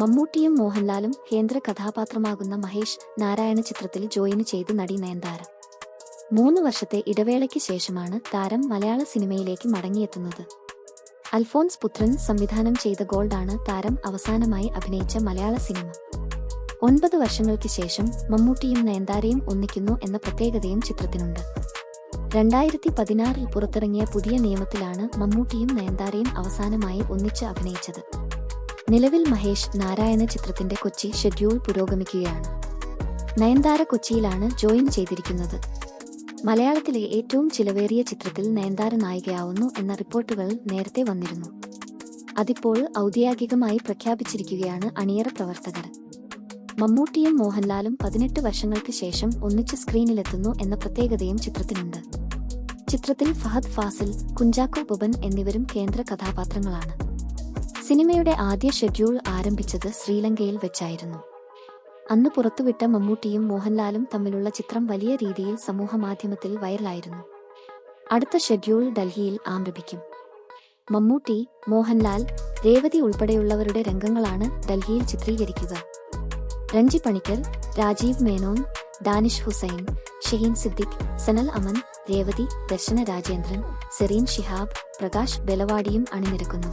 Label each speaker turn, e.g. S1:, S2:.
S1: മമ്മൂട്ടിയും മോഹൻലാലും കേന്ദ്ര കഥാപാത്രമാകുന്ന മഹേഷ് നാരായണ ചിത്രത്തിൽ ജോയിൻ ചെയ്ത് നടി നയൻതാര. 3 വർഷത്തെ ഇടവേളയ്ക്ക് ശേഷമാണ് താരം മലയാള സിനിമയിലേക്ക് മടങ്ങിയെത്തുന്നത്. അൽഫോൻസ് പുത്രൻ സംവിധാനം ചെയ്ത ഗോൾഡാണ് താരം അവസാനമായി അഭിനയിച്ച മലയാള സിനിമ. 9 വർഷങ്ങൾക്ക് ശേഷം മമ്മൂട്ടിയും നയൻതാരയും ഒന്നിക്കുന്നു എന്ന പ്രത്യേകതയും ചിത്രത്തിനുണ്ട്. 2016 പുറത്തിറങ്ങിയ പുതിയ നിയമത്തിലാണ് മമ്മൂട്ടിയും നയൻതാരയും അവസാനമായി ഒന്നിച്ച് അഭിനയിച്ചത്. നിലവിൽ മഹേഷ് നാരായണ ചിത്രത്തിന്റെ കൊച്ചി ഷെഡ്യൂൾ പുരോഗമിക്കുകയാണ്. നയൻതാര കൊച്ചിയിലാണ് ജോയിൻ ചെയ്തിരിക്കുന്നത്. മലയാളത്തിലെ ഏറ്റവും ചിലവേറിയ ചിത്രത്തിൽ നയൻതാര നായികയാവുന്നു എന്ന റിപ്പോർട്ടുകൾ നേരത്തെ വന്നിരുന്നു. അതിപ്പോൾ ഔദ്യോഗികമായി പ്രഖ്യാപിച്ചിരിക്കുകയാണ് അണിയറ പ്രവർത്തകർ. മമ്മൂട്ടിയും മോഹൻലാലും 18 വർഷങ്ങൾക്ക് ശേഷം ഒന്നിച്ച് സ്ക്രീനിലെത്തുന്നു എന്ന പ്രത്യേകതയും ചിത്രത്തിനുണ്ട്. ചിത്രത്തിൽ ഫഹദ് ഫാസിൽ, കുഞ്ചാക്കോ ബോബൻ എന്നിവരും കേന്ദ്ര കഥാപാത്രങ്ങളാണ്. സിനിമയുടെ ആദ്യ ഷെഡ്യൂൾ ആരംഭിച്ചത് ശ്രീലങ്കയിൽ വെച്ചായിരുന്നു. അന്ന് പുറത്തുവിട്ട മമ്മൂട്ടിയും മോഹൻലാലും തമ്മിലുള്ള ചിത്രം വലിയ രീതിയിൽ സമൂഹമാധ്യമത്തിൽ വൈറലായിരുന്നു. അടുത്ത ഷെഡ്യൂൾ ഡൽഹിയിൽ ആരംഭിക്കും. മമ്മൂട്ടി, മോഹൻലാൽ, രേവതി ഉൾപ്പെടെയുള്ളവരുടെ രംഗങ്ങളാണ് ഡൽഹിയിൽ ചിത്രീകരിക്കുക. രഞ്ജി പണിക്കർ, രാജീവ് മേനോൻ, ദാനിഷ് ഹുസൈൻ, ഷഹീൻ സിദ്ദിഖ്, സനൽ അമൻ, രേവതി, ദർശന രാജേന്ദ്രൻ, സെറീൻ ഷിഹാബ്, പ്രകാശ് ബെലവാടിയും അണിനിരക്കുന്നു.